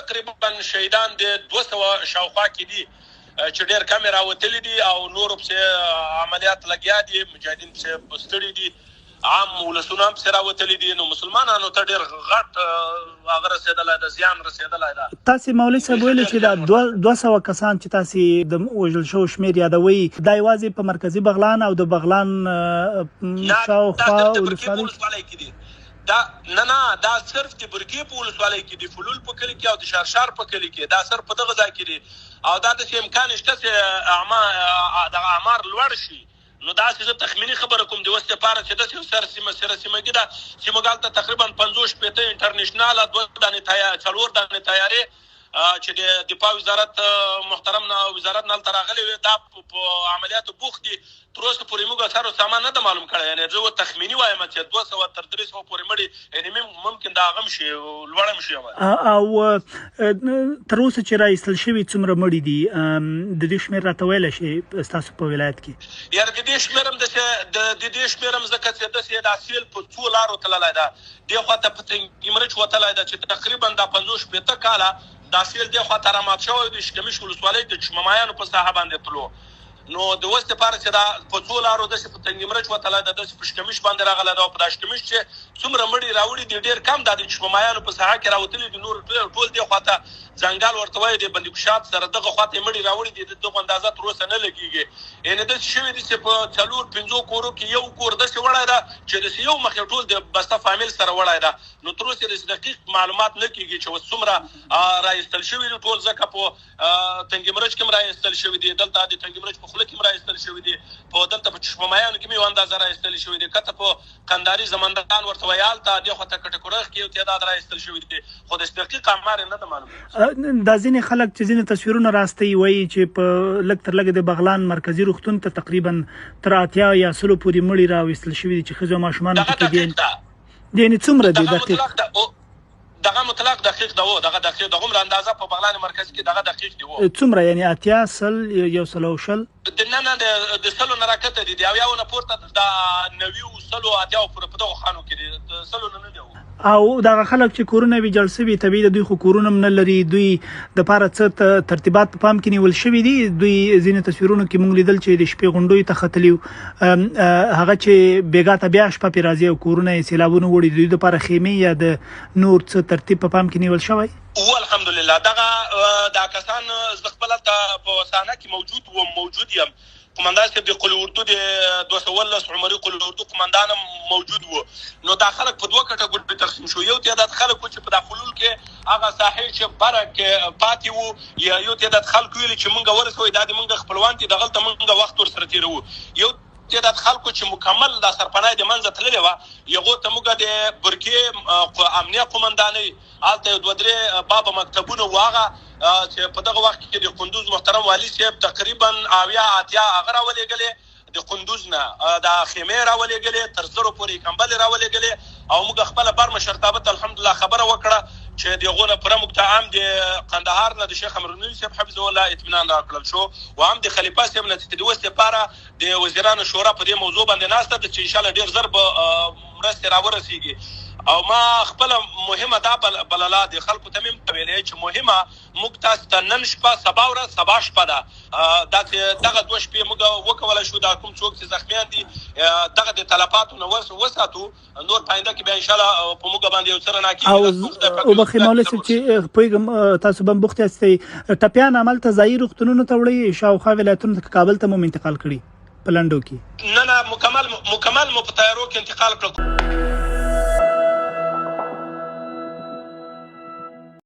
تقریبا شهیدان د 200 شاوخوا کې دي چې ډېر کم راوتلي دي او نور پسې عملیات لګیا دي، مجاهدین پسې ستړي دي، عام ولسونه هم پسې راوتلي دي. نو مسلمانانو ته ډېر غټ هغه رسېدلی ده، زیان رسېدلی ده. تاسې مولوي صاحب ویلي چې دا 200 کسان چې تاسې د وژل شوو شمېر یادوئ، دا یوازې په مرکزي بغلان او د بغلان شاوخوا ولسوالۍ کې دي. دا صرف د برګې په ولسوالۍ کې دي، فلول په کلي کې او د شارشار په کلي کې، دا صرف په دغه ځای کې دي. او دا داسې امکان شته چې دغه اعمار لوړ شي. نو داسې زه تخمیني خبره کوم د اوس دپاره چې داسې سیمګي ده چې موږ هلته تقریبا 50-60 انټرنیشنال 4 دانې تیارې چې د دفاع وزارت محترم وزارت نه هلته راغلي وي، دا په عملیاتو بوخت دي. تر اوسه پورې موږ سر و سامان نه ده معلوم کړی. یعنې زه تخمیني وایم چې 200 تر 300 پورې مړي، یعنې ممکن د هغه هم شي، لوړ هم شي. او تر اوسه چې راایستل شوي څومره مړي دي، د دې شمېر راته ویلی شي ستاسو په ولایت کې؟ یاره د دې شمېر هم د دې شمېر هم ځکه چې داسې دا سیل په څو لارو تللی ده. دې خوا ته په تنګي مرچ وتلی ده چې تقریبا دا 50-60 کاله دا سیل دې خوا ته رامات شوی د شکمیش ولسوالۍ د چشممایانو په ساحه باندې تلو. نو د اوس دپاره چې دا په څو لارو داسې په تنګي مرچ وتلی ده، داسې په شکمیش باندې راغلی ده. او په دا شکمیش چې څومره مړي راوړي دي ډېر کم دا د چشممایانو په ساحه کې راوتلي دي. نور ټول دې خوا ته ځنګل ورته وایي، د بندیکشات سره دغه خوا ته یې مړي راوړي دي، دغه اندازه تر اوسه نه لګېږي. یعنې داسې شوي دي چې په 4-5 کورو کې یو کور داسې وړی ده چې داسې یو مخ یې ټول د بسته فامیل سره وړی ده. نو تر اوسه داسې دقیق معلومات نه کېږي چې اوس څومره رایستل شوي دي ټول، ځکه په تنګي مرچ کې هم رایستل شوي دي، دلته د تنګي مرچ په خوله کې هم رایستل شوي دي، په دلته په چشممایانو کې هم یو اندازه رایستل شوي دي، کته په قنداري زمندان ورته وایي هلته دې خوا ته کټکورخ کې یو تعداد رایستل شوي دي، خو داسې دقیق اعمار یې نه ده معلوم. دا ځینې خلک چې ځینې تصویرونه راستوي وایي چې په لږ تر لږه د بغلان مرکزي روغتون ته تقریبا تر 80 یا 100 پورې مړي راویستل شوي دي چې ښځو او ماشومانو پکې دي. یعنې څومره دي دقیق؟ دغه مطلق دقیق ده، دغه دقیق دغومره اندازه په بغلان مرکزي کې دغه دقیق دي. څومره یعنې 80 100 نه د 100 نه راکته دي، د 90 نه پورته د 90 100 80 پورې په دغو خانو کې دي، د 100 نه دي. او دغه خلک چې کورونه ویجاړ شوي، طبیعي ده دوی خو کورونه هم نه لري، دوی دپاره څه ترتیبات په پام کې نیول شوي دي؟ دوی ځینې تصویرونو کې موږ لیدل چې د شپې غونډیو ته ختلي وو، هغه چې بیګا ته بیا شپه پرې راځي او کورونه یې سیلابونه وړي، دوی دپاره خیمې یا د نور څه ترتیب په پام کې نیول شوی؟ الحمدلله دغه دا کسان زه خپله په صحنه کې موجود یم. قماندان صاحب د قل اردو د 219 عمري قل اردو قماندان موجود وو. نو دا خلک په 2 کټګوري تقسیم شو. یو تعداد خلک چې په داخلول کې هغه ساحل چې برک پاتې وو، یا یو تعداد خلک ویل چې مونږ ورسوي دا د مونږ خپلوان دي، دغلته مونږ وخت ورسره تیرو. یو تعداد خلکو چې مکمل دا سرپناه د منځه تللې وه، یغو ته موږ د برکې امنیه قماندانۍ هلته یو 2-3 بابه مکتبونه وو، هغه چې په دغه وخت کې د قندوز محترم والي صاحب تقریبا 80 هغه راولېږلې، د قندوز نه د خیمې راولېږلې، تر 100 پورې کمبلې راولېږلې. او موږ خپله برمشرتابه الحمدلله خبره وکړه چې دغه نه پوره موږ ته هم د قندهار نه د شیخ امرالمؤمنین صاحب حفظه الله اطمینان راکړل شو، او هم د خلیفه صاحب نه چې د اوس لپاره د وزیرانو شورا په دې موضوع باندې ناسته ده چې انشاءالله ډېر زر به مرستې راورسېږي. او ما خپله مهمه دا بلله د خلکو ته مې ویلې چې مهمه موږ تاسو ته نن شپه سبا ورځ سبا شپه ده، دا چې دغه 2 شپې موږ وکولی شو، دا کوم څوک چې زخمیان دي دغه د تلفاتو نه وساتو، نور پاینده کې بیا انشاءالله په موږ باندې یو څه رڼا کېږي. او بخې مولوي صاحب چې پوهېږم تاسو به هم بوخت یاستئ، ټپیان هملته ځایي روغتونونو ته وړئ، شاوخوا ولایتونو ته کابل ته مو انتقال کړي په لنډو کې؟ نه مکمل مو په تیارو کې انتقال کړو.